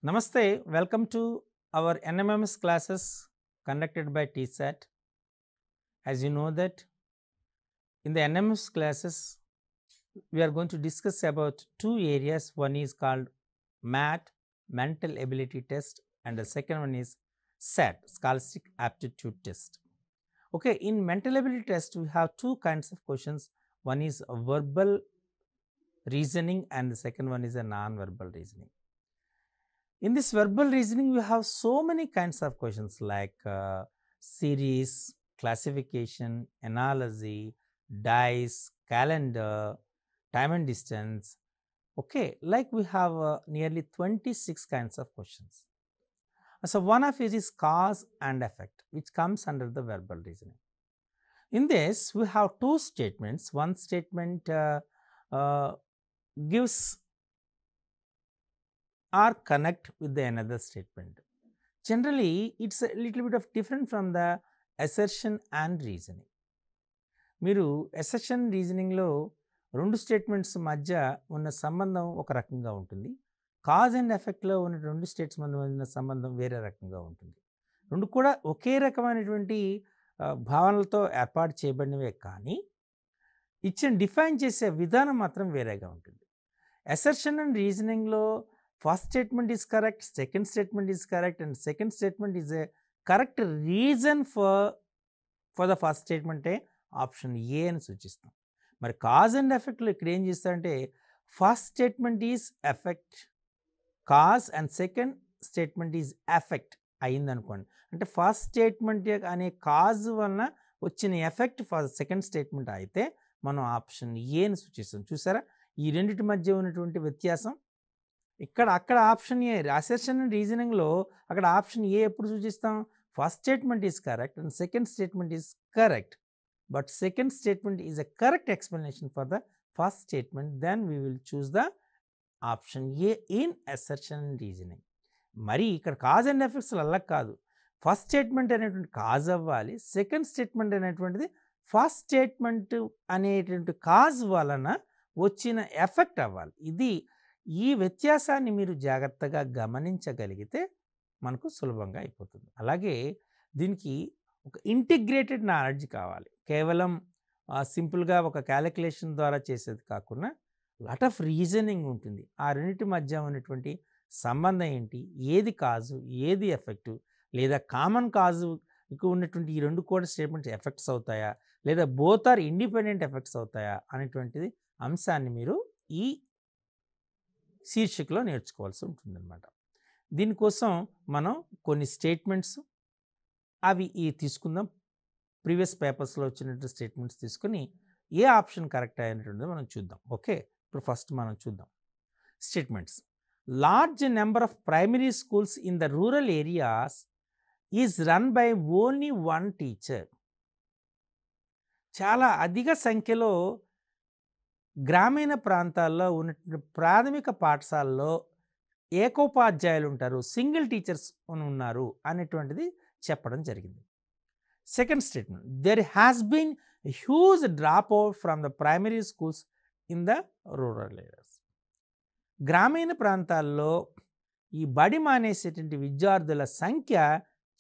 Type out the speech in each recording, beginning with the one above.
Namaste, welcome to our NMMS classes conducted by TSAT. As you know that in the NMMS classes, we are going to discuss about two areas. One is called MAT, Mental Ability Test, and the second one is SAT, Scholastic Aptitude Test. Okay, in mental ability test, we have two kinds of questions. One is a verbal reasoning and the second one is a non-verbal reasoning. In this verbal reasoning, we have so many kinds of questions like series, classification, analogy, dice, calendar, time and distance. Okay, like we have nearly 26 kinds of questions. So one of it is cause and effect, which comes under the verbal reasoning. In this, we have two statements. One statement gives or connect with the another statement. Generally, it's a little bit of different from the assertion and reasoning. మీరు assertion రీజనింగ్లో రెండు statements మధ్య ఉన్న సంబంధం ఒక రకంగా ఉంటుంది. Cause and ఎఫెక్ట్లో ఉన్న రెండు స్టేట్స్ మధ్య ఉన్న సంబంధం వేరే రకంగా ఉంటుంది. రెండు కూడా ఒకే రకమైనటువంటి భావనలతో ఏర్పాటు చేయబడినవే కానీ ఇచ్చిన డిఫైన్ చేసే విధానం మాత్రం వేరేగా ఉంటుంది. అసర్షన్ అండ్ రీజనింగ్లో first statement is correct, second statement is correct and second statement is a correct reason for the first స్టేట్మెంటే ఆప్షన్ ఏ అని సూచిస్తాం. మరి కాజ్ అండ్ ఎఫెక్ట్లో ఇక్కడ ఏం చేస్తారంటే first statement is effect cause and second statement is effect అయిందనుకోండి. అంటే ఫస్ట్ స్టేట్మెంట్ అనే కాజ్ వలన వచ్చిన ఎఫెక్ట్ ఫస్ట్ సెకండ్ స్టేట్మెంట్ అయితే మనం ఆప్షన్ ఏ అని సూచిస్తాం. చూసారా ఈ రెండింటి మధ్య ఉన్నటువంటి వ్యత్యాసం. అక్కడ ఆప్షన్ ఏ అసర్షన్ అండ్ రీజనింగ్లో అక్కడ ఆప్షన్ ఏ ఎప్పుడు సూచిస్తాం? First statement is correct and second statement is correct, but second statement is a correct explanation for the first statement, then we will choose the option A in assertion and reasoning. మరి ఇక్కడ cause and effects అలా కాదు. First statement అనేటువంటి cause అవ్వాలి, second statement అనేటువంటిది first statement అనేటువంటి cause వలన వచ్చిన ఎఫెక్ట్ అవ్వాలి. ఈ వ్యత్యాసాన్ని మీరు జాగ్రత్తగా గమనించగలిగితే మనకు సులభంగా అయిపోతుంది. అలాగే దీనికి ఒక ఇంటిగ్రేటెడ్ నాలెడ్జ్ కావాలి. కేవలం సింపుల్గా ఒక క్యాలిక్యులేషన్ ద్వారా చేసేది కాకుండా లాట్ ఆఫ్ రీజనింగ్ ఉంటుంది. ఆ రెండింటి మధ్య ఉన్నటువంటి సంబంధం ఏంటి, ఏది కాజు ఏది ఎఫెక్టు, లేదా కామన్ కాజుకు ఉన్నటువంటి ఈ రెండు కూడా స్టేట్మెంట్స్ ఎఫెక్ట్స్ అవుతాయా లేదా బోత్ ఆర్ ఇండిపెండెంట్ ఎఫెక్ట్స్ అవుతాయా అనేటువంటిది అంశాన్ని మీరు ఈ శీర్షికలో నేర్చుకోవాల్సి ఉంటుందన్నమాట. దీనికోసం మనం కొన్ని స్టేట్మెంట్స్ అవి తీసుకుందాం. ప్రీవియస్ పేపర్స్లో వచ్చినటువంటి స్టేట్మెంట్స్ తీసుకుని ఏ ఆప్షన్ కరెక్ట్ అయినటువంటిది మనం చూద్దాం. ఓకే, ఇప్పుడు ఫస్ట్ మనం చూద్దాం statements. Large number of primary schools in the rural areas is run by only one teacher. చాలా అధిక సంఖ్యలో గ్రామీణ ప్రాంతాల్లో ఉన్నటువంటి ప్రాథమిక పాఠశాలలో ఏకోపాధ్యాయులు ఉంటారు, సింగిల్ టీచర్స్ ఉన్నారు అనేటువంటిది చెప్పడం జరిగింది. Second statement, there has been huge drop out from the primary schools in the rural areas. గ్రామీణ ప్రాంతాల్లో ఈ బడి మానేసేటువంటి విద్యార్థుల సంఖ్య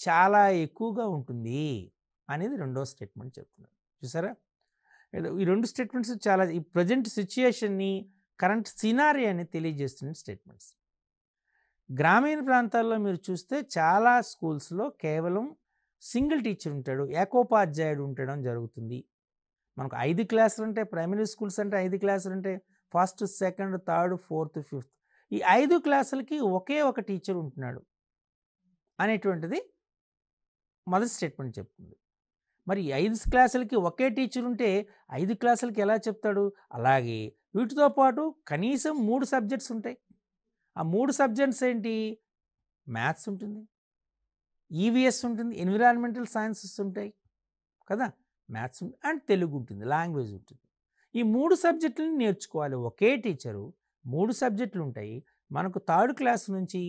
చాలా ఎక్కువగా ఉంటుంది అనేది రెండో స్టేట్మెంట్ చెప్తున్నారు. చూసారా, ఈ రెండు స్టేట్మెంట్స్ చాలా ఈ ప్రజెంట్ సిచ్యుయేషన్ని కరెంట్ సినారియోని తెలియజేస్తున్న స్టేట్మెంట్స్. గ్రామీణ ప్రాంతాల్లో మీరు చూస్తే చాలా స్కూల్స్లో కేవలం సింగిల్ టీచర్ ఉంటాడు, ఏకోపాధ్యాయుడు ఉండడం జరుగుతుంది. మనకు 5 క్లాసులు ఉంటాయి, ప్రైమరీ స్కూల్స్ అంటే 5 క్లాసులు ఉంటాయి, first second third fourth fifth. ఈ 5 క్లాసులకి ఒకే ఒక టీచర్ ఉంటున్నాడు అనేటువంటిది మొదటి స్టేట్మెంట్ చెప్తుంది. మరి 5 క్లాసులకి ఒకే టీచర్ ఉంటే 5 క్లాసులకి ఎలా చెప్తాడు? అలాగే వీటితో పాటు కనీసం 3 సబ్జెక్ట్స్ ఉంటాయి. ఆ 3 సబ్జెక్ట్స్ ఏంటి? మ్యాథ్స్ ఉంటుంది, ఈవీఎస్ ఉంటుంది, ఎన్విరాన్మెంటల్ సైన్సెస్ ఉంటాయి కదా, మ్యాథ్స్ అండ్ తెలుగు ఉంటుంది, లాంగ్వేజ్ ఉంటుంది. ఈ 3 సబ్జెక్టులను నేర్చుకోవాలి. ఒకే టీచరు 3 సబ్జెక్టులు ఉంటాయి. మనకు థర్డ్ క్లాస్ నుంచి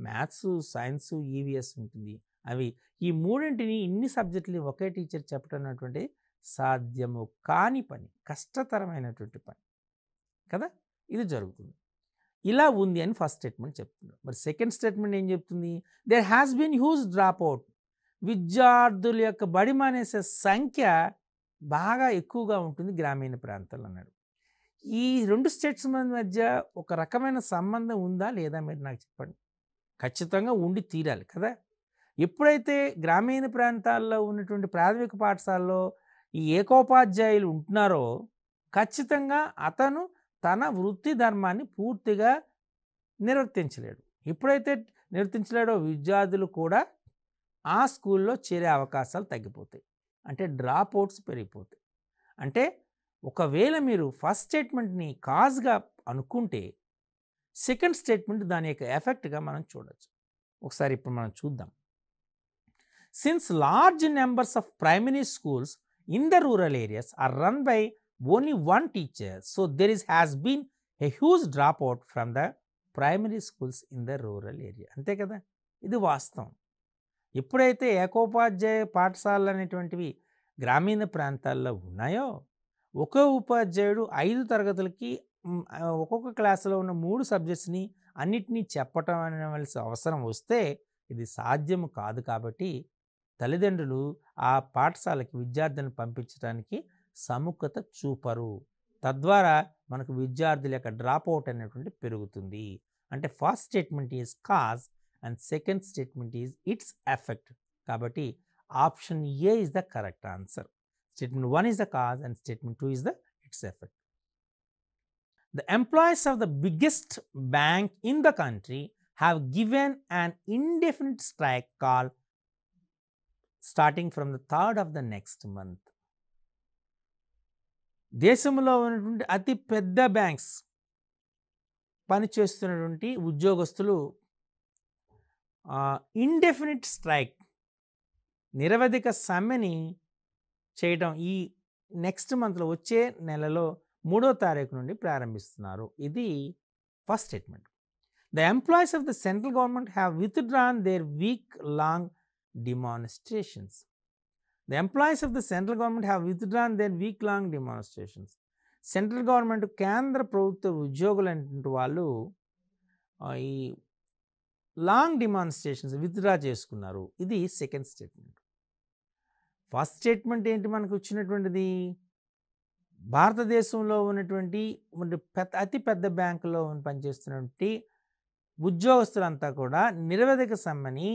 మ్యాథ్స్, సైన్స్, ఈవీఎస్ ఉంటుంది. అవి ఈ మూడింటిని ఇన్ని సబ్జెక్టులు ఒకే టీచర్ చెప్పడం అనేటువంటి సాధ్యము కాని పని, కష్టతరమైనటువంటి పని కదా, ఇది జరుగుతుంది. ఇలా ఉంది అని ఫస్ట్ స్టేట్మెంట్ చెప్తున్నారు. మరి సెకండ్ స్టేట్మెంట్ ఏం చెప్తుంది? There has been huge drop out. విద్యార్థుల యొక్క బడి మానేసే సంఖ్య బాగా ఎక్కువగా ఉంటుంది గ్రామీణ ప్రాంతాల్లో అన్నాడు. ఈ 2 స్టేట్స్ మధ్య ఒక రకమైన సంబంధం ఉందా లేదా మీరు నాకు చెప్పండి. ఖచ్చితంగా ఉండి తీరాలి కదా! ఎప్పుడైతే గ్రామీణ ప్రాంతాల్లో ఉన్నటువంటి ప్రాథమిక పాఠశాలలో ఈ ఏకోపాధ్యాయులు ఉంటున్నారో ఖచ్చితంగా అతను తన వృత్తి ధర్మాన్ని పూర్తిగా నిర్వర్తించలేడు. ఎప్పుడైతే నిర్వర్తించలేడో విద్యార్థులు కూడా ఆ స్కూల్లో చేరే అవకాశాలు తగ్గిపోతాయి. అంటే డ్రాప్ అవుట్స్ పెరిగిపోతాయి. అంటే ఒకవేళ మీరు ఫస్ట్ స్టేట్మెంట్ని కాజ్గా అనుకుంటే సెకండ్ స్టేట్మెంట్ దాని యొక్క ఎఫెక్ట్గా మనం చూడొచ్చు. ఒకసారి ఇప్పుడు మనం చూద్దాం. Since large numbers of primary schools in the rural areas are run by only one teacher, so there has been a huge drop out from the primary schools in the rural area. అంతే కదా, ఇది వాస్తవం. ఎప్పుడైతే ఏకోపాధ్యాయ పాఠశాలలు అనేటువంటివి గ్రామీణ ప్రాంతాల్లో ఉన్నాయో ఒక్కో ఉపాధ్యాయుడు 5 తరగతులకి ఒక్కొక్క క్లాసులో ఉన్న 3 సబ్జెక్ట్స్ని అన్నిటినీ చెప్పటం అనవలసిన అవసరం వస్తే ఇది సాధ్యము కాదు. కాబట్టి తల్లిదండ్రులు ఆ పాఠశాలకి విద్యార్థులను పంపించడానికి సముఖత చూపరు. తద్వారా మనకు విద్యార్థుల యొక్క డ్రాప్ అవుట్ అనేటువంటి పెరుగుతుంది. అంటే first statement is cause and second statement is its effect. కాబట్టి option A is the correct answer. Statement 1 is the cause and statement 2 is the its effect. The employees of the biggest bank in the country have given an indefinite strike call starting from the 3rd of the next month. దేశంలో ఉన్నటువంటి అతి పెద్ద banks పనిచేస్తున్నటువంటి ఉద్యోగస్తులు indefinite strike నిరవధిక సమ్మెని చేయడం ఈ next మంత్లో వచ్చే నెలలో 3వ తారీఖు నుండి ప్రారంభిస్తున్నారు. ఇది first statement. The employees of the central government have withdrawn their week long demonstrations. The employees of the central government have withdrawn their week long demonstrations. Central government కేంద్ర ప్రభుత్వ ఉద్యోగులు అనేటువంటి వాళ్ళు ఈ లాంగ్ డిమాన్స్ట్రేషన్స్ విత్డ్రా చేసుకున్నారు. ఇది second statement. First statement ఏంటి మనకు వచ్చినటువంటిది? భారతదేశంలో ఉన్నటువంటి అతి పెద్ద బ్యాంకులో పనిచేస్తున్నటువంటి ఉద్యోగస్తులంతా కూడా నిరవధిక సమ్మెని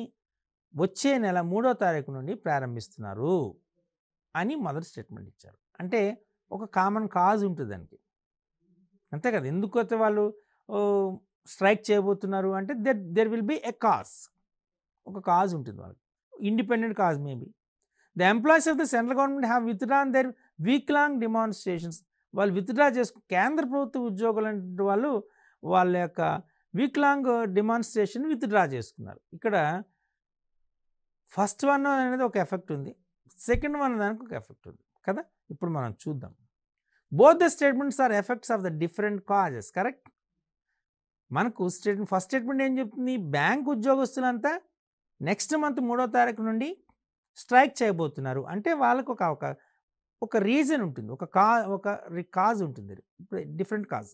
వచ్చే నెల 3వ తారీఖు నుండి ప్రారంభిస్తున్నారు అని మొదటి స్టేట్మెంట్ ఇచ్చారు. అంటే ఒక కామన్ కాజ్ ఉంటుంది దానికి, అంతే కదా. ఎందుకైతే వాళ్ళు స్ట్రైక్ చేయబోతున్నారు అంటే there will be a cause, ఒక కాజ్ ఉంటుంది వాళ్ళకి, independent cause maybe. The employees of the central government have withdrawn their week-long demonstrations. వాళ్ళు విత్డ్రా కేంద్ర ప్రభుత్వ ఉద్యోగులు అంటే వాళ్ళు వాళ్ళ యొక్క వీక్ లాంగ్ డిమాన్స్ట్రేషన్ విత్డ్రా చేసుకున్నారు. ఇక్కడ ఫస్ట్ వన్ అనేది ఒక ఎఫెక్ట్ ఉంది, సెకండ్ వన్ దానికి ఒక ఎఫెక్ట్ ఉంది కదా. ఇప్పుడు మనం చూద్దాం. Both the statements are effects of the different causes. Correct. మనకు ఫస్ట్ స్టేట్మెంట్ ఏం చెప్తుంది? బ్యాంక్ ఉద్యోగస్తులంతా నెక్స్ట్ మంత్ 3వ తారీఖు నుండి స్ట్రైక్ చేయబోతున్నారు అంటే వాళ్ళకు ఒక రీజన్ ఉంటుంది, ఒక కాజ్ ఉంటుంది, డిఫరెంట్ కాజ్.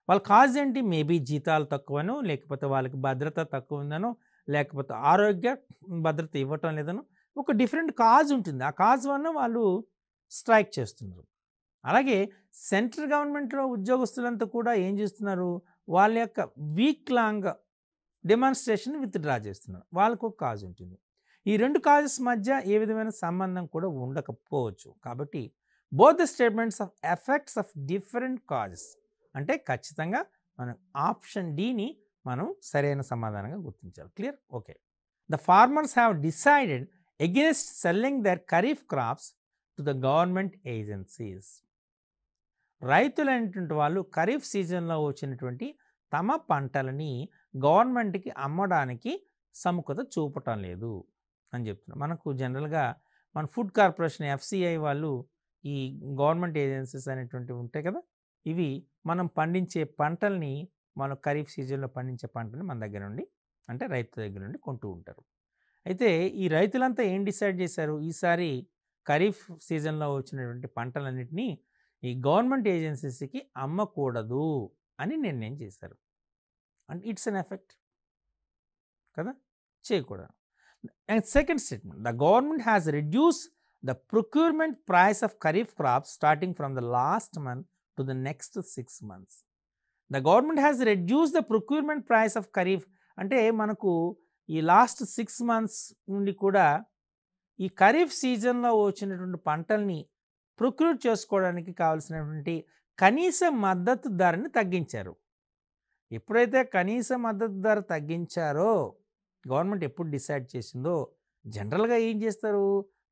వాళ్ళ కాజ్ ఏంటి? మేబీ జీతాలు తక్కువనో, లేకపోతే వాళ్ళకి భద్రత తక్కువ ఉందనో, లేకపోతే ఆరోగ్య భద్రత ఇవ్వటం లేదనో ఒక డిఫరెంట్ కాజ్ ఉంటుంది. ఆ కాజ్ వల్ల వాళ్ళు స్ట్రైక్ చేస్తున్నారు. అలాగే సెంట్రల్ గవర్నమెంట్లో ఉద్యోగస్తులంతా కూడా ఏం చేస్తున్నారు? వాళ్ళ యొక్క వీక్ లాంగ్ డెమాన్స్ట్రేషన్ విత్డ్రా చేస్తున్నారు. వాళ్ళకు ఒక కాజ్ ఉంటుంది. ఈ 2 కాజెస్ మధ్య ఏ విధమైన సంబంధం కూడా ఉండకపోవచ్చు. కాబట్టి both the statements of effects of different causes అంటే ఖచ్చితంగా మనం ఆప్షన్ డిని మనం సరైన సమాధానంగా గుర్తించాలి. Clear? Okay. The farmers have decided against selling their kharif crops to the government agencies. రైతులైనటువంటి వాళ్ళు ఖరీఫ్ సీజన్లో వచ్చినటువంటి తమ పంటలని గవర్నమెంట్కి అమ్మడానికి సముఖత చూపటం లేదు అని చెప్తున్నారు. మనకు జనరల్గా మన ఫుడ్ కార్పొరేషన్ FCI వాళ్ళు ఈ గవర్నమెంట్ ఏజెన్సీస్ అనేటువంటివి ఉంటాయి కదా, ఇవి మనం పండించే పంటల్ని, మనం ఖరీఫ్ సీజన్లో పండించే పంటని మన దగ్గర నుండి అంటే రైతు దగ్గర నుండి కొంటూ ఉంటారు. అయితే ఈ రైతులంతా ఏం డిసైడ్ చేశారు? ఈసారి ఖరీఫ్ సీజన్లో వచ్చినటువంటి పంటలన్నింటినీ ఈ గవర్నమెంట్ ఏజెన్సీస్కి అమ్మకూడదు అని నిర్ణయం చేశారు. అంటే ఇట్స్ అన్ ఎఫెక్ట్ కదా, చేయకూడదు. And second statement, the government has reduce the procurement price of kharif crops starting from the last month to the next 6 months. The government has reduce the procurement price of kharif అంటే మనకు ఈ last 6 months నుండి కూడా ఈ ఖరీఫ్ సీజన్లో వచ్చినటువంటి పంటల్ని procure చేసుకోవడానికి కావాల్సినటువంటి కనీస మద్దతు ధరని తగ్గించారు. ఎప్పుడైతే కనీస మద్దతు ధర తగ్గించారో గవర్నమెంట్ ఎప్పుడు డిసైడ్ చేసిందో జనరల్గా ఏం చేస్తారు,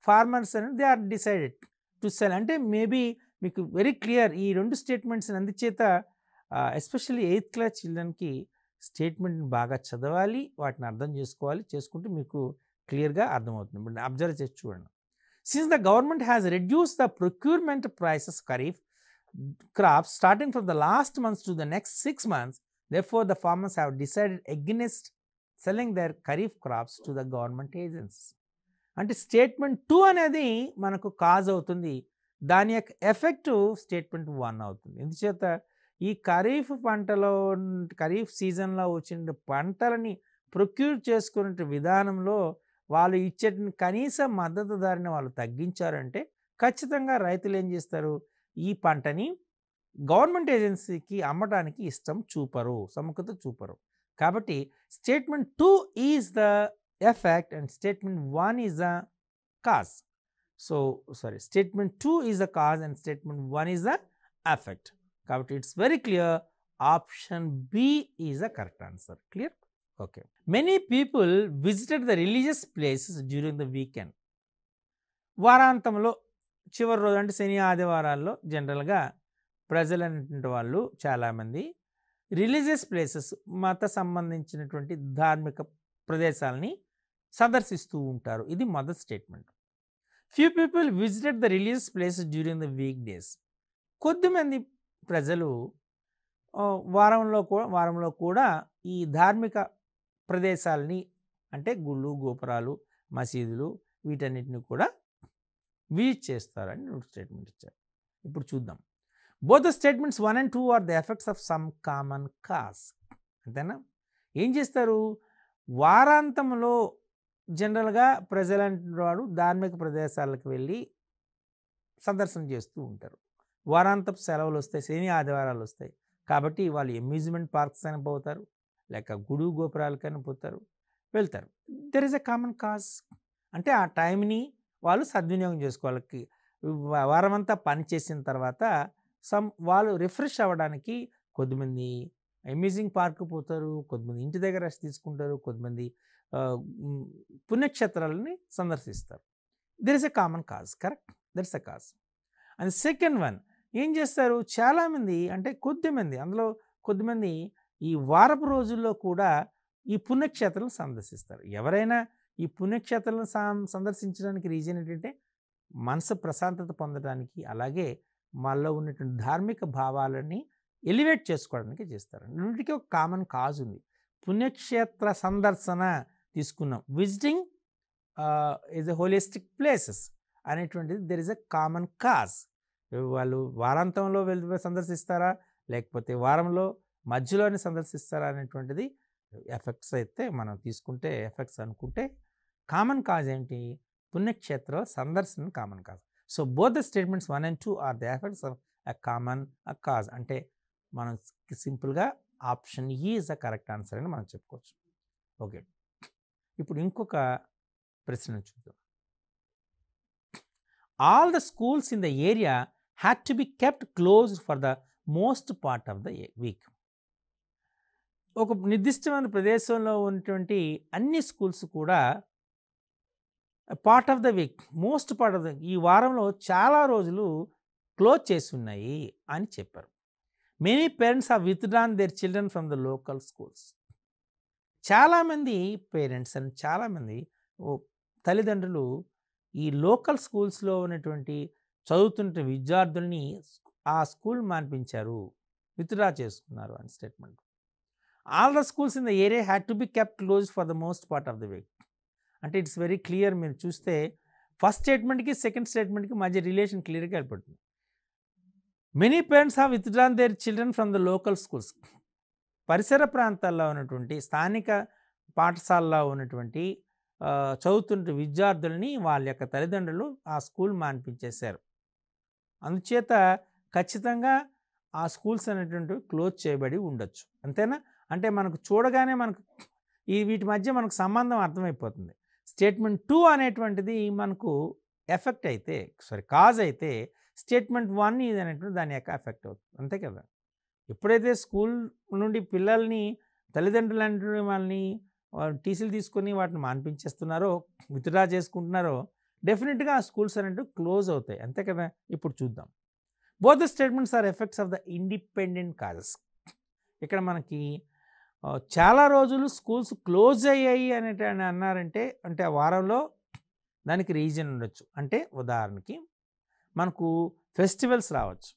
ఫార్మర్స్ అనేది they are decided to sell. అంటే మేబీ మీకు వెరీ క్లియర్ ఈ రెండు స్టేట్మెంట్స్ని, అందుచేత ఎస్పెషల్లీ 8th class చిల్డ్రన్కి స్టేట్మెంట్ని బాగా చదవాలి, వాటిని అర్థం చేసుకోవాలి, చేసుకుంటే మీకు క్లియర్గా అర్థమవుతుంది. బట్ అబ్జర్వ్ చేసి చూడండి. Since the government has reduce the procurement prices kharif crops starting from the last month to the next 6 months, therefore the farmers have decided against selling their kharif crops to the government agencies. అంటే statement 2 అనేది మనకు cause అవుతుంది, దాని యొక్క effect statement 1 అవుతుంది. ఎందుచేత ఈ ఖరీఫ్ పంటలో ఖరీఫ్ సీజన్లో వచ్చిన పంటలని ప్రొక్యూర్ చేసుకునే విధానంలో వాళ్ళు ఇచ్చే కనీస మద్దతు ధరని వాళ్ళు తగ్గించారంటే ఖచ్చితంగా రైతులు ఏం చేస్తారు, ఈ పంటని గవర్నమెంట్ ఏజెన్సీకి అమ్మడానికి ఇష్టం చూపరు, సముఖత చూపరు. కాబట్టి statement 2 is the effect and statement 1 is the cause. So statement 2 is the cause and statement 1 is the effect. కాబట్టి it's very clear, option B is the correct answer. Clear? Okay. Many people visited the religious places during the weekend. వారాంతంలో చివరి రోజు అంటే శని ఆదివారాల్లో జనరల్గా ప్రజలు అనేటువంటి వాళ్ళు చాలామంది రిలీజియస్ ప్లేసెస్, మత సంబంధించినటువంటి ధార్మిక ప్రదేశాలని సందర్శిస్తూ ఉంటారు. ఇది మొదటి statement. Few people visited the religious places during the week days. కొద్దిమంది ప్రజలు వారంలో కూడా ఈ ధార్మిక ప్రదేశాలని అంటే గుళ్ళు, గోపురాలు, మసీదులు వీటన్నిటిని కూడా విజిట్ చేస్తారని స్టేట్మెంట్ ఇచ్చారు. ఇప్పుడు చూద్దాం. Both the statements 1 and 2 are the effects of some common cause. అంతేనా? ఏం చేస్తారు, వారాంతంలో జనరల్గా ప్రజలంటువాడు ధార్మిక ప్రదేశాలకు వెళ్ళి సందర్శన చేస్తూ ఉంటారు. వారాంతపు సెలవులు వస్తాయి, శని ఆదివారాలు వస్తాయి కాబట్టి వాళ్ళు అమ్యూజ్మెంట్ పార్క్స్ అయినా పోతారు, లేక గుడి గోపురాలకైనా పోతారు, వెళ్తారు. There is a common cause. అంటే ఆ టైంని వాళ్ళు సద్వినియోగం చేసుకోవాలి. వారమంతా పని చేసిన తర్వాత వాళ్ళు రిఫ్రెష్ అవ్వడానికి కొద్దిమంది అమ్యూజింగ్ పార్క్ పోతారు, కొద్దిమంది ఇంటి దగ్గర రెస్ట్ తీసుకుంటారు, కొద్దిమంది పుణ్యక్షేత్రాలని సందర్శిస్తారు. There is a common cause. Correct, there is a cause. And second one ఏం చేస్తారు, చాలామంది అంటే కొద్దిమంది, అందులో కొద్దిమంది ఈ వారపు రోజుల్లో కూడా ఈ పుణ్యక్షేత్రాలను సందర్శిస్తారు. ఎవరైనా ఈ పుణ్యక్షేత్రాలను సందర్శించడానికి రీజన్ ఏంటంటే మనసు ప్రశాంతత పొందడానికి, అలాగే మనలో ఉన్నటువంటి ధార్మిక భావాలని ఎలివేట్ చేసుకోవడానికి చేస్తారు. రెండింటికి ఒక కామన్ కాజ్ ఉంది. పుణ్యక్షేత్ర సందర్శన తీసుకున్నాం, visiting is a holistic places అనేటువంటిది there is a common cause. వాళ్ళు వారాంతంలో వెళ్ళి సందర్శిస్తారా లేకపోతే వారంలో మధ్యలోనే సందర్శిస్తారా అనేటువంటిది ఎఫెక్ట్స్ అయితే మనం తీసుకుంటే ఎఫెక్ట్స్ అనుకుంటే కామన్ కాజ్ ఏంటి, పుణ్యక్షేత్ర సందర్శన common cause. So both the statements 1 and 2 are the effects of a common cause. అంటే మనం సింపుల్గా ఆప్షన్ ఈ ఈజ్ ద కరెక్ట్ ఆన్సర్ అని మనం చెప్పుకోవచ్చు. ఓకే, ఇప్పుడు ఇంకొక ప్రశ్న చూద్దాం. All the schools in the area had to be kept closed for the most part of the week. ఒక నిర్దిష్టమైన ప్రదేశంలో ఉన్నటువంటి అన్ని స్కూల్స్ కూడా part of the week, most part of the ఈ వారంలో చాలా రోజులు క్లోజ్ చేసి ఉన్నాయి అని చెప్పారు. Many parents have withdrawn their children from the local schools. చాలామంది పేరెంట్స్ అండ్ చాలామంది తల్లిదండ్రులు ఈ లోకల్ స్కూల్స్లో ఉన్నటువంటి చదువుతున్న విద్యార్థుల్ని ఆ స్కూల్ మాన్పించారు, విత్డ్రా చేసుకున్నారు అని statement. All the schools in the area had to be kept close for the most part of the week. అంటే ఇట్స్ వెరీ క్లియర్. మీరు చూస్తే ఫస్ట్ స్టేట్మెంట్కి సెకండ్ స్టేట్మెంట్కి మధ్య రిలేషన్ క్లియర్గా ఏర్పడుతుంది. Many parents have withdrawn their children from the local schools. పరిసర ప్రాంతాల్లో ఉన్నటువంటి స్థానిక పాఠశాలలో ఉన్నటువంటి చదువుతున్న విద్యార్థులని వాళ్ళ యొక్క తల్లిదండ్రులు ఆ స్కూల్ మాన్పించేశారు. అందుచేత ఖచ్చితంగా ఆ స్కూల్స్ అనేటువంటివి క్లోజ్ చేయబడి ఉండొచ్చు. అంతేనా? అంటే మనకు చూడగానే మనకు వీటి మధ్య మనకు సంబంధం అర్థమైపోతుంది. స్టేట్మెంట్ 2 అనేటువంటిది మనకు ఎఫెక్ట్ అయితే కాజ్ అయితే స్టేట్మెంట్ 1 ఇది అనేటువంటి దాని యొక్క ఎఫెక్ట్ అవుతుంది. అంతే కదా? ఎప్పుడైతే స్కూల్ నుండి పిల్లల్ని తల్లిదండ్రులు అనేటువంటి వాళ్ళని టీసీలు తీసుకొని వాటిని మాన్పించేస్తున్నారో, విత్డ్రా చేసుకుంటున్నారో, డెఫినెట్గా ఆ స్కూల్స్ అనేవి క్లోజ్ అవుతాయి. అంతే కదా? ఇప్పుడు చూద్దాం. Both the statements are effects of the independent causes. ఇక్కడ మనకి చాలా రోజులు స్కూల్స్ క్లోజ్ అయ్యాయి అని అన్నారంటే అంటే ఆ వారంలో దానికి రీజన్ ఉండొచ్చు. అంటే ఉదాహరణకి మనకు ఫెస్టివల్స్ రావచ్చు.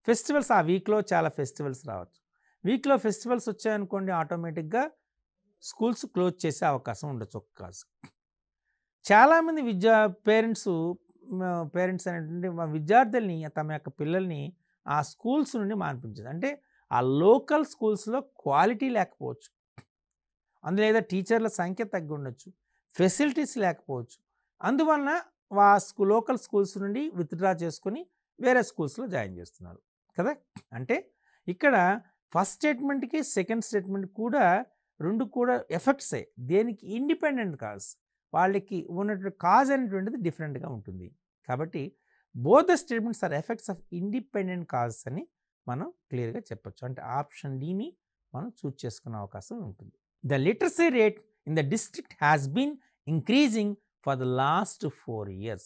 ఫెస్టివల్స్ ఆ వీక్లో చాలా ఫెస్టివల్స్ రావచ్చు. వీక్లో ఫెస్టివల్స్ వచ్చాయనుకోండి, ఆటోమేటిక్గా స్కూల్స్ క్లోజ్ చేసే అవకాశం ఉండొచ్చు ఒక కాజ్. చాలామంది పేరెంట్స్ అనేటువంటి విద్యార్థుల్ని తమ యొక్క పిల్లల్ని ఆ స్కూల్స్ నుండి మాన్పించారు. అంటే ఆ లోకల్ స్కూల్స్లో క్వాలిటీ లేకపోవచ్చు, అందులో లేదా టీచర్ల సంఖ్య తగ్గి ఉండొచ్చు, ఫెసిలిటీస్ లేకపోవచ్చు. అందువలన లోకల్ స్కూల్స్ నుండి విత్డ్రా చేసుకొని వేరే స్కూల్స్లో జాయిన్ చేస్తున్నారు కదా. అంటే ఇక్కడ ఫస్ట్ స్టేట్మెంట్కి సెకండ్ స్టేట్మెంట్ కూడా రెండు కూడా ఎఫెక్ట్సే. దేనికి? Independent cause. వాళ్ళకి ఉన్నటువంటి కాజ్ అనేటువంటిది డిఫరెంట్గా ఉంటుంది. కాబట్టి both the statements are effects of independent causes అని మనం క్లియర్గా చెప్పొచ్చు. అంటే ఆప్షన్ డిని మనం చూస్ చేసుకునే అవకాశం ఉంటుంది. The literacy rate in the district has been increasing for the last 4 years.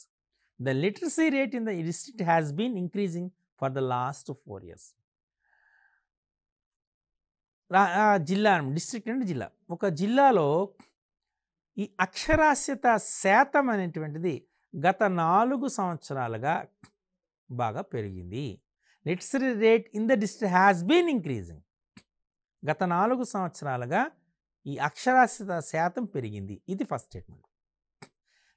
The literacy rate in the district has been increasing for the last 4 years. జిల్లా, డిస్ట్రిక్ట్ అంటే జిల్లా. ఒక జిల్లాలో ఈ అక్షరాస్యత శాతం అనేటువంటిది గత 4 సంవత్సరాలుగా బాగా పెరిగింది. Literacy rate in the district has been increasing. గత 4 సంవత్సరాలుగా ఈ అక్షరాస్యత శాతం పెరిగింది. ఇది first statement.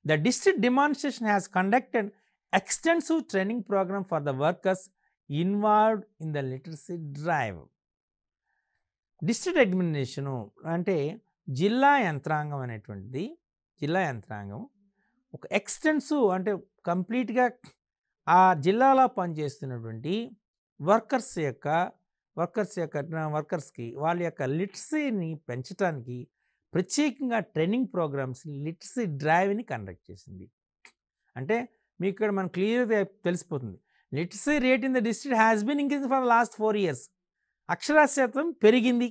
The district demonstration has conducted extensive training program for the workers involved in the literacy drive. District administration అంటే జిల్లా యంత్రాంగం అనేటువంటిది, జిల్లా యంత్రాంగం ఒక ఎక్స్టెన్సివ్ అంటే కంప్లీట్గా ఆ జిల్లాలో పనిచేస్తున్నటువంటి వర్కర్స్కి వాళ్ళ యొక్క లిటరసీని పెంచడానికి ప్రత్యేకంగా ట్రైనింగ్ ప్రోగ్రామ్స్ లిటరసీ డ్రైవ్ని కండక్ట్ చేసింది. అంటే మీకు ఇక్కడ మనకు క్లియర్గా తెలిసిపోతుంది. Literacy rate in the district has been increase for the last 4 years. అక్షరాస్యతం పెరిగింది.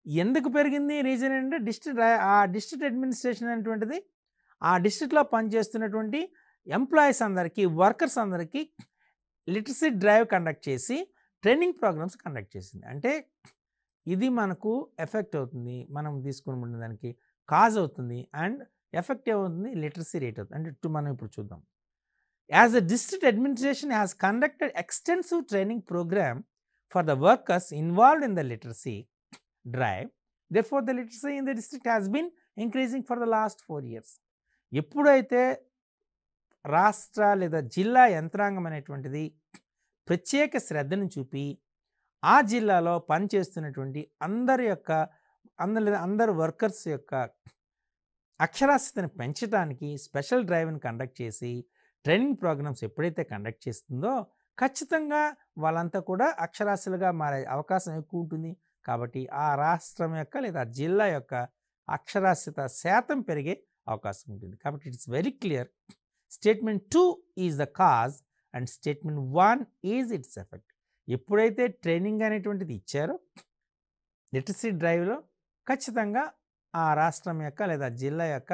ఎందుకు పెరిగింది? రీజన్ ఏంటంటే డిస్ట్రిక్ట్ అడ్మినిస్ట్రేషన్ అనేటువంటిది ఆ డిస్ట్రిక్ట్లో పనిచేస్తున్నటువంటి ఎంప్లాయీస్ అందరికీ, వర్కర్స్ అందరికీ లిటరసీ డ్రైవ్ కండక్ట్ చేసి ట్రైనింగ్ ప్రోగ్రామ్స్ కండక్ట్ చేసింది. అంటే ఇది మనకు ఎఫెక్ట్ అవుతుంది, మనం తీసుకున్న దానికి కాజ్ అవుతుంది. అండ్ ఎఫెక్ట్ ఏమవుతుంది? లిటరసీ రేట్ అవుతుంది. అంటే మనం ఇప్పుడు చూద్దాం. As the district administration has conducted extensive training program for the workers involved in the literacy drive, therefore the literacy in the district has been increasing for the last 4 years. ఎప్పుడైతే రాష్ట్ర లేదా జిల్లా యంత్రాంగం అనేటువంటిది ప్రత్యేక శ్రద్ధను చూపి ఆ జిల్లాలో పనిచేస్తున్నటువంటి అందరు వర్కర్స్ యొక్క అక్షరాస్యతను పెంచడానికి స్పెషల్ డ్రైవ్ని కండక్ట్ చేసి ట్రైనింగ్ ప్రోగ్రామ్స్ ఎప్పుడైతే కండక్ట్ చేస్తుందో ఖచ్చితంగా వాళ్ళంతా కూడా అక్షరాస్యులుగా మారే అవకాశం ఎక్కువ ఉంటుంది. కాబట్టి ఆ రాష్ట్రం యొక్క లేదా జిల్లా యొక్క అక్షరాస్యత శాతం పెరిగే అవకాశం ఉంటుంది. కాబట్టి it's very clear. Statement 2 is the cause and statement 1 is its effect. ఎప్పుడైతే ట్రైనింగ్ అనేటువంటిది ఇచ్చారో లిటరసీ డ్రైవ్లో ఖచ్చితంగా ఆ రాష్ట్రం యొక్క లేదా జిల్లా యొక్క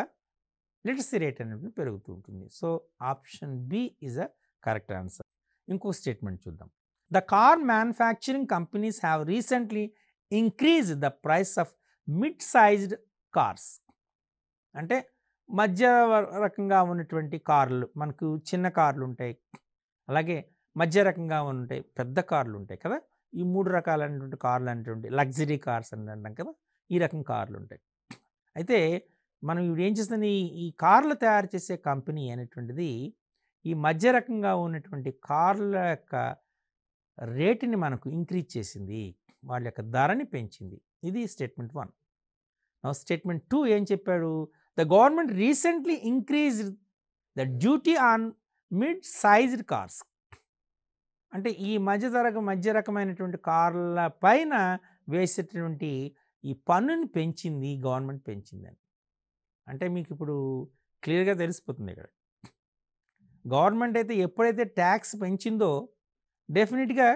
లిటరసీ రేట్ అనేది పెరుగుతూ ఉంటుంది. So option B is a correct answer. ఇంకో స్టేట్మెంట్ చూద్దాం. The car manufacturing companies have recently increase the price of mid sized cars. అంటే మధ్య రకంగా ఉన్నటువంటి కార్లు, మనకు చిన్న కార్లు ఉంటాయి, అలాగే మధ్య రకంగా ఉంటాయి, పెద్ద కార్లు ఉంటాయి కదా. ఈ 3 రకాలైనటువంటి కార్లు అనేటువంటి లగ్జరీ కార్స్ అని అంటాం కదా. ఈ రకం కార్లు ఉంటాయి. అయితే మనం ఇప్పుడు ఏం చేస్తుంది, ఈ కార్లు తయారు చేసే కంపెనీ అనేటువంటిది ఈ మధ్య రకంగా ఉన్నటువంటి కార్ల యొక్క రేటుని మనకు ఇంక్రీజ్ చేసింది. వాళ్ళ యొక్క ధరని పెంచింది. ఇది స్టేట్మెంట్ 1. నౌ స్టేట్మెంట్ 2 ఏం చెప్పాడు? The government recently increased the duty on mid sized cars. అంటే ఈ మధ్య రకమైనటువంటి కార్ల పైన వేసేటటువంటి ఈ పన్నుని పెంచింది, గవర్నమెంట్ పెంచిందని. అంటే మీకు ఇప్పుడు క్లియర్గా తెలిసిపోతుంది ఇక్కడ. గవర్నమెంట్ అయితే ఎప్పుడైతే ట్యాక్స్ పెంచిందో డెఫినెట్గా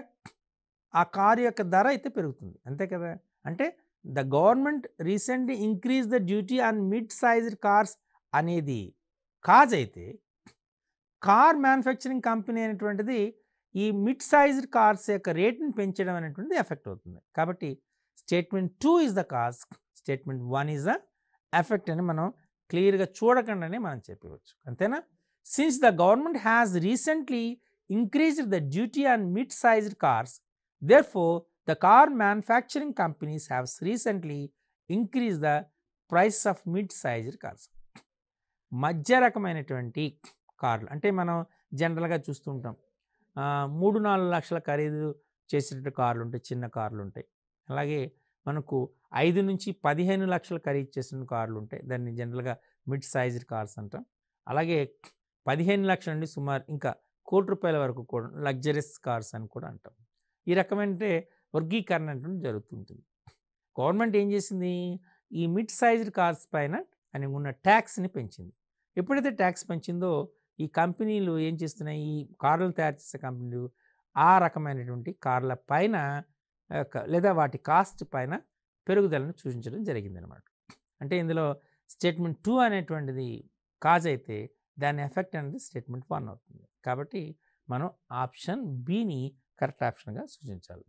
ఆ కారు యొక్క ధర అయితే పెరుగుతుంది, అంతే కదా. అంటే the government recently increase the duty on mid sized cars అనేది కాజ్ అయితే, కార్ మ్యానుఫ్యాక్చరింగ్ కంపెనీ అనేటువంటిది ఈ మిడ్ సైజ్డ్ కార్స్ యొక్క రేట్ని పెంచడం అనేటువంటిది ఎఫెక్ట్ అవుతుంది. కాబట్టి statement 2 is the cause, statement 1 is the effect అని మనం క్లియర్గా చూడకుండానే మనం చెప్పవచ్చు, అంతేనా. Since the government has recently increased the duty on mid sized cars, therefore the car manufacturing companies have recently increased the price of mid-sized cars. మధ్య రకమైనటువంటి కార్లు అంటే మనం జనరల్గా చూస్తూ ఉంటాం, 3-4 లక్షల ఖరీదు చేసేటటువంటి కార్లు ఉంటాయి, చిన్న కార్లు ఉంటాయి. అలాగే మనకు 5-15 లక్షల ఖరీదు చేసిన కార్లు ఉంటాయి, దాన్ని జనరల్గా మిడ్ సైజ్డ్ కార్స్ అంటాం. అలాగే 15 లక్షల నుండి సుమారు ఇంకా ₹1,00,00,000 వరకు కూడా లగ్జరీస్ కార్స్ అని కూడా అంటాం. ఈ రకమైన వర్గీకరణ అంటే జరుగుతుంటుంది. గవర్నమెంట్ ఏం చేసింది? ఈ మిడ్ సైజ్డ్ కార్స్ పైన అని ఉన్న ట్యాక్స్ని పెంచింది. ఎప్పుడైతే ట్యాక్స్ పెంచిందో ఈ కంపెనీలు ఏం చేస్తున్నాయి? ఈ కార్లు తయారు చేసే కంపెనీలు ఆ రకమైనటువంటి కార్ల పైన లేదా వాటి కాస్ట్ పైన పెరుగుదలను సూచించడం జరిగిందనమాట. అంటే ఇందులో స్టేట్మెంట్ 2 అనేటువంటిది కాజ్ అయితే దాని ఎఫెక్ట్ అనేది స్టేట్మెంట్ 1 అవుతుంది. కాబట్టి మనం ఆప్షన్ బిని కరెక్ట్ ఆప్షన్గా సూచించాలి.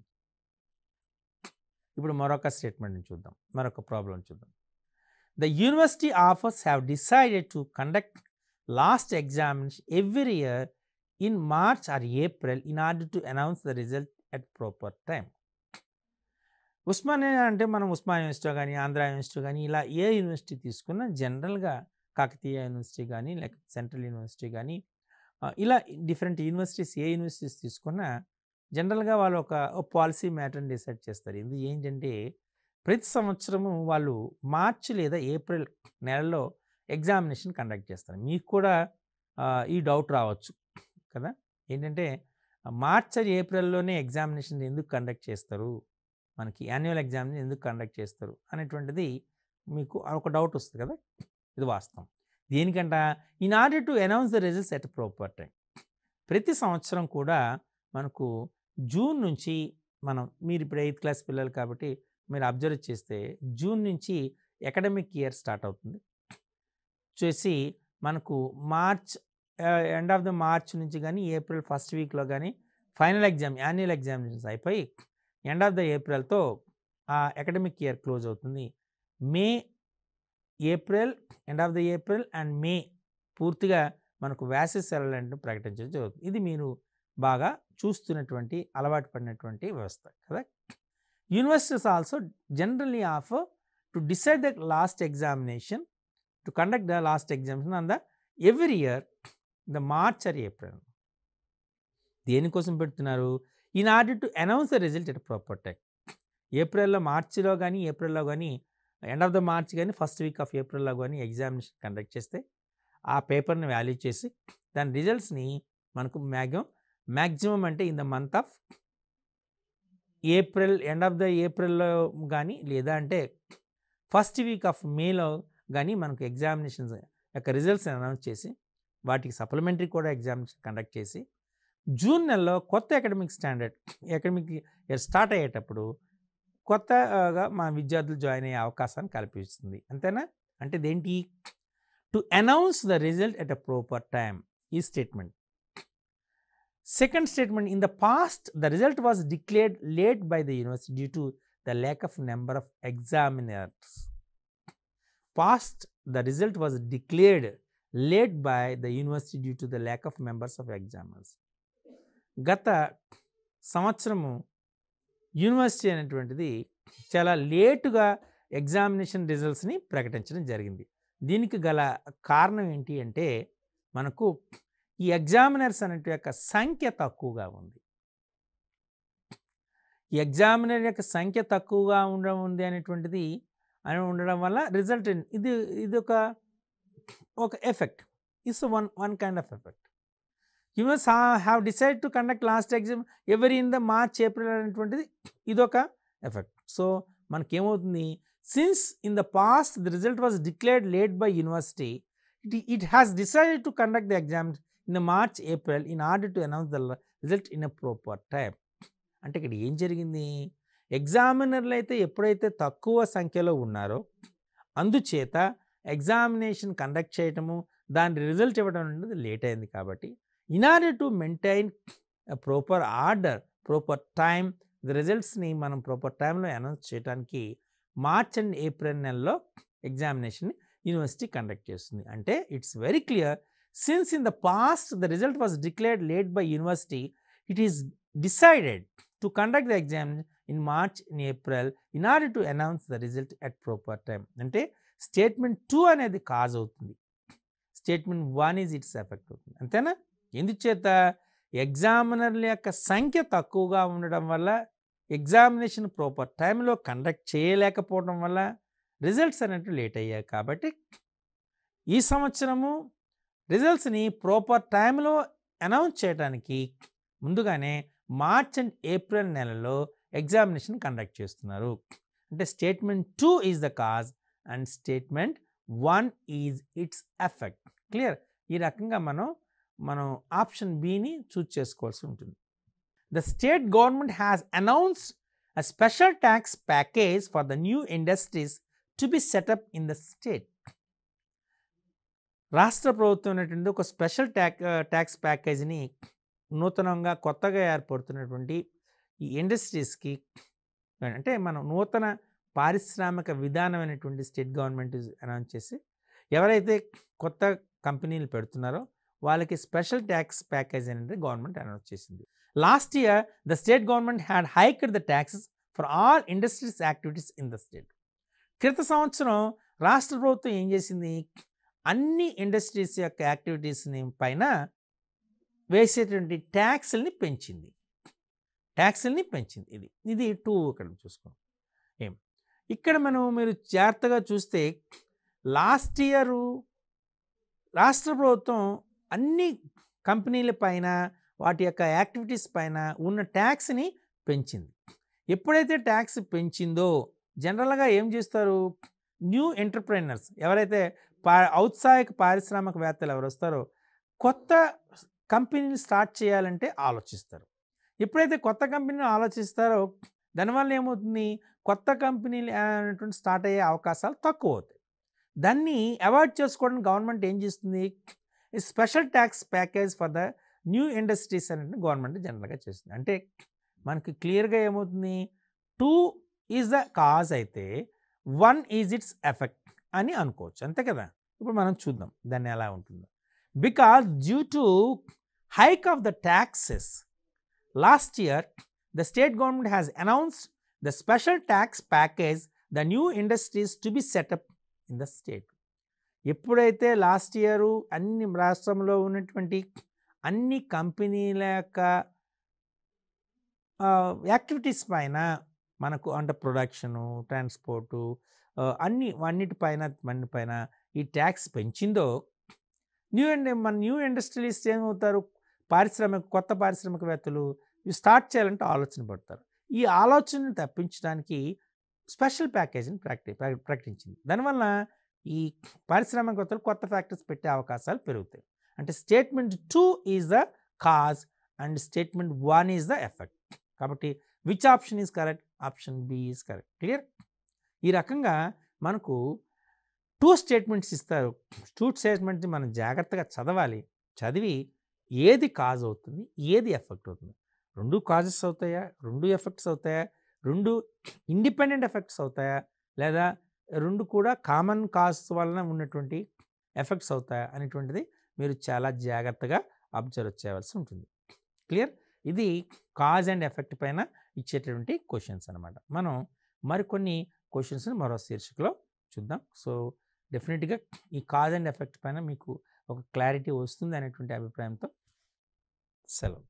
ఇప్పుడు మరొక స్టేట్మెంట్ని చూద్దాం, మరొక ప్రాబ్లం చూద్దాం. The university offers have decided to conduct last examination every year in March are April in order to announce the result at proper time. Osmania అంటే మనం ఉస్మానియా యూనివర్సిటీ కానీ, ఆంధ్ర యూనివర్సిటీ కానీ, ఇలా ఏ యూనివర్సిటీ తీసుకున్నా జనరల్గా కాకతీయ యూనివర్సిటీ కానీ, లేకపోతే సెంట్రల్ యూనివర్సిటీ కానీ, ఇలా డిఫరెంట్ యూనివర్సిటీస్ ఏ యూనివర్సిటీస్ తీసుకున్నా జనరల్గా వాళ్ళు ఒక పాలసీ మ్యాటర్ని డిసైడ్ చేస్తారు. ఇది ఏంటంటే ప్రతి సంవత్సరము వాళ్ళు మార్చి లేదా ఏప్రిల్ నెలలో ఎగ్జామినేషన్ కండక్ట్ చేస్తారు. మీకు కూడా ఈ డౌట్ రావచ్చు కదా, ఏంటంటే మార్చ్ ఏప్రిల్లోనే ఎగ్జామినేషన్ ఎందుకు కండక్ట్ చేస్తారు, మనకి యాన్యువల్ ఎగ్జామినేషన్ ఎందుకు కండక్ట్ చేస్తారు అనేటువంటిది మీకు ఒక డౌట్ వస్తుంది కదా. ఇది వాస్తవం. దేనికంట? In order to announce the results at proper time. ప్రతి సంవత్సరం కూడా మనకు జూన్ నుంచి మీరు ఇప్పుడు 8th క్లాస్ పిల్లలు కాబట్టి మీరు అబ్జర్వ్ చేస్తే జూన్ నుంచి అకాడమిక్ ఇయర్ స్టార్ట్ అవుతుంది చేసి మనకు March end of the March నుంచి కానీ ఏప్రిల్ ఫస్ట్ వీక్లో కానీ ఫైనల్ ఎగ్జామ్ యాన్యువల్ ఎగ్జామినేషన్స్ అయిపోయి ఎండ్ ఆఫ్ ద ఏప్రిల్తో ఆ అకాడమిక్ ఇయర్ క్లోజ్ అవుతుంది. May April end of the April and May పూర్తిగా మనకు వేసవి సెలవులను ప్రకటించడం జరుగుతుంది. ఇది మీరు బాగా చూస్తున్నటువంటి అలవాటు పడినటువంటి వ్యవస్థ కదా. Universities also generally offer to decide the last examination to conduct the last examination on the every year the March are April. దేనికోసం పెడుతున్నారు? In order to announce the result at proper time. ఏప్రిల్లో మార్చిలో కానీ ఏప్రిల్లో కానీ end of the March కానీ first week off ఏప్రిల్లో కానీ ఎగ్జామినేషన్ కండక్ట్ చేస్తే ఆ పేపర్ని వాల్యూ చేసి దాని రిజల్ట్స్ని మనకు మ్యాక్సిమం అంటే in the month of April end of the ఏప్రిల్లో కానీ లేదా అంటే ఫస్ట్ వీక్ ఆఫ్ మేలో కానీ మనకు ఎగ్జామినేషన్స్ యొక్క రిజల్ట్స్ అనౌన్స్ చేసి వాటికి సప్లిమెంటరీ కూడా ఎగ్జామినేషన్ కండక్ట్ చేసి జూన్ నెలలో కొత్త అకాడమిక్ ఇయర్ స్టార్ట్ అయ్యేటప్పుడు కొత్తగా మా విద్యార్థులు జాయిన్ అయ్యే అవకాశాన్ని కల్పిస్తుంది. అంతేనా? అంటే దేంటి? To announce the result at a proper time ఈ statement. Second statement, in the past the result was declared late by the university due to the lack of number of examiners. Past the result was declared late by the university due to the lack of members of examiners. గత సంవత్సరము university అనేటువంటిది చాలా లేటుగా examination రిజల్ట్స్ని ప్రకటించడం జరిగింది. దీనికి గల కారణం ఏంటి అంటే మనకు ఈ ఎగ్జామినర్స్ అనే యొక్క సంఖ్య తక్కువగా ఉంది. ఈ ఎగ్జామినర్ యొక్క సంఖ్య తక్కువగా ఉంది అనేటువంటిది అని ఉండడం వల్ల రిజల్ట్ ఇది ఒక effect. It's one kind of effect. You must have decide to conduct last exam every in the March April అనేటువంటిది ఇదొక ఎఫెక్ట్. సో మనకేమవుతుంది, since in the past the result was declared late by university, it has decided to conduct the exam in the March April in order to announce the result in a proper time. అంటే ఇక్కడ ఏం జరిగింది, ఎగ్జామినర్లు అయితే ఎప్పుడైతే తక్కువ సంఖ్యలో ఉన్నారో అందుచేత ఎగ్జామినేషన్ కండక్ట్ చేయటము, దాని రిజల్ట్ ఇవ్వడం అనేది లేట్ అయింది. కాబట్టి in order to maintain proper order, proper time, the రిజల్ట్స్ని మనం ప్రాపర్ టైంలో అనౌన్స్ చేయడానికి మార్చ్ అండ్ ఏప్రిల్ నెలలో ఎగ్జామినేషన్ యూనివర్సిటీ కండక్ట్ చేస్తుంది. అంటే it's very clear, since in the past the result was declared late by university, it is decided to conduct the exam in March in April in order to announce the result at proper time. అంటే statement 2 అనేది cause అవుతుంది, statement 1 is its effect అవుతుంది. అంతేనా? ఎందుచేత ఎగ్జామినర్ల యొక్క సంఖ్య తక్కువగా ఉండడం వల్ల, ఎగ్జామినేషన్ ప్రాపర్ టైంలో కండక్ట్ చేయలేకపోవడం వల్ల రిజల్ట్స్ అనేవి లేట్ అయ్యాయి. కాబట్టి ఈ సంవత్సరము రిజల్ట్స్ని ప్రాపర్ టైంలో అనౌన్స్ చేయడానికి ముందుగానే మార్చ్ అండ్ ఏప్రిల్ నెలలో ఎగ్జామినేషన్ కండక్ట్ చేస్తున్నారు. అంటే statement 2 is the cause and statement 1 is its effect. Clear? ఈ రకంగా మనం ఆప్షన్ బిని చూస్ చేసుకోవాల్సి ఉంటుంది. The state government has announced a special tax package for the new industries to be setup in the state. రాష్ట్ర ప్రభుత్వం అనేటువంటి ఒక స్పెషల్ ట్యాక్స్ ప్యాకేజీని నూతనంగా కొత్తగా ఏర్పడుతున్నటువంటి ఈ ఇండస్ట్రీస్కి, అంటే మనం నూతన పారిశ్రామిక విధానం అనేటువంటి స్టేట్ గవర్నమెంట్ అనౌన్స్ చేసి ఎవరైతే కొత్త కంపెనీలు పెడుతున్నారో వాళ్ళకి స్పెషల్ ట్యాక్స్ ప్యాకేజ్ అనేది గవర్నమెంట్ అనౌన్స్ చేసింది. Last year the state government had hiked the taxes for all industries activities in the state. క్రిత సంవత్సరం రాష్ట్ర ప్రభుత్వం ఏం చేసింది, అన్ని ఇండస్ట్రీస్ యొక్క యాక్టివిటీస్ని పైన వేసేటువంటి ట్యాక్స్ని పెంచింది. ఇది 2 ఇక్కడ చూసుకోండి. ఇక్కడ మీరు జాగ్రత్తగా చూస్తే లాస్ట్ ఇయర్ రాష్ట్ర ప్రభుత్వం అన్ని కంపెనీల పైన, వాటి యొక్క యాక్టివిటీస్ పైన ఉన్న ట్యాక్స్ని పెంచింది. ఎప్పుడైతే ట్యాక్స్ పెంచిందో జనరల్గా ఏం చేస్తారు, న్యూ ఎంటర్ప్రైనర్స్ ఎవరైతే ఔత్సాహిక పారిశ్రామికవేత్తలు ఎవరు వస్తారో కొత్త కంపెనీని స్టార్ట్ చేయాలంటే ఆలోచిస్తారు. ఎప్పుడైతే కొత్త కంపెనీని ఆలోచిస్తారో దానివల్ల ఏమవుతుంది, కొత్త కంపెనీలు అనేటువంటి స్టార్ట్ అయ్యే అవకాశాలు తక్కువ అవుతాయి. దాన్ని అవాయిడ్ చేసుకోవడానికి గవర్నమెంట్ ఏం చేస్తుంది, ఈ special tax package for the new industries అనేది గవర్నమెంట్ జనరల్గా చేస్తుంది. అంటే మనకి క్లియర్గా ఏమవుతుంది, 2 ఈజ్ ద కాజ్ అయితే 1 ఈజ్ ఇట్స్ ఎఫెక్ట్ అని అనుకోవచ్చు. అంతే కదా? ఇప్పుడు మనం చూద్దాం దాన్ని ఎలా ఉంటుందో. Because due to hike of the taxes last year the state government has announced the special tax package the new industries to be setup in the state. ఎప్పుడైతే లాస్ట్ ఇయర్ అన్ని రాష్ట్రంలో ఉన్నటువంటి అన్ని కంపెనీల యొక్క యాక్టివిటీస్ పైన మనకు అంటే ప్రొడక్షను, ట్రాన్స్పోర్టు, అన్నిటిపైన ఈ ట్యాక్స్ పెంచిందో న్యూ ఇండస్ట్రియలిస్ట్ ఏమవుతారు, కొత్త పారిశ్రామికవేత్తలు ఇవి స్టార్ట్ చేయాలంటే ఆలోచన పడతారు. ఈ ఆలోచనను తప్పించడానికి స్పెషల్ ప్యాకేజీని ప్రకటించింది. దానివల్ల ఈ పారిశ్రామికవేత్తలు కొత్త ఫ్యాక్టరీస్ పెట్టే అవకాశాలు పెరుగుతాయి. అంటే statement 2 is the cause and statement 1 is the effect. కాబట్టి which option is correct? Option B is correct. Clear? ఈ రకంగా మనకు 2 స్టేట్మెంట్స్ ఇస్తారు. 2 స్టేట్మెంట్ని మనం జాగ్రత్తగా చదవాలి. చదివి ఏది కాజ్ అవుతుంది, ఏది ఎఫెక్ట్ అవుతుంది, 2 కాజెస్ అవుతాయా, 2 ఎఫెక్ట్స్ అవుతాయా, 2 ఇండిపెండెంట్ ఎఫెక్ట్స్ అవుతాయా, లేదా 2 కూడా కామన్ కాజ్ వలన ఉన్నటువంటి ఎఫెక్ట్స్ అవుతాయా అనేటువంటిది మీరు చాలా జాగ్రత్తగా అబ్జర్వ్ చేయవలసి ఉంటుంది. క్లియర్? ఇది కాజ్ అండ్ ఎఫెక్ట్ పైన ఇచ్చేటటువంటి క్వశ్చన్స్ అనమాట. మనం మరికొన్ని క్వశ్చన్స్ని మరో శీర్షికలో చూద్దాం. సో డెఫినెట్గా ఈ కాజ్ అండ్ ఎఫెక్ట్ పైన మీకు ఒక క్లారిటీ వస్తుంది అనేటువంటి అభిప్రాయంతో సెలవు.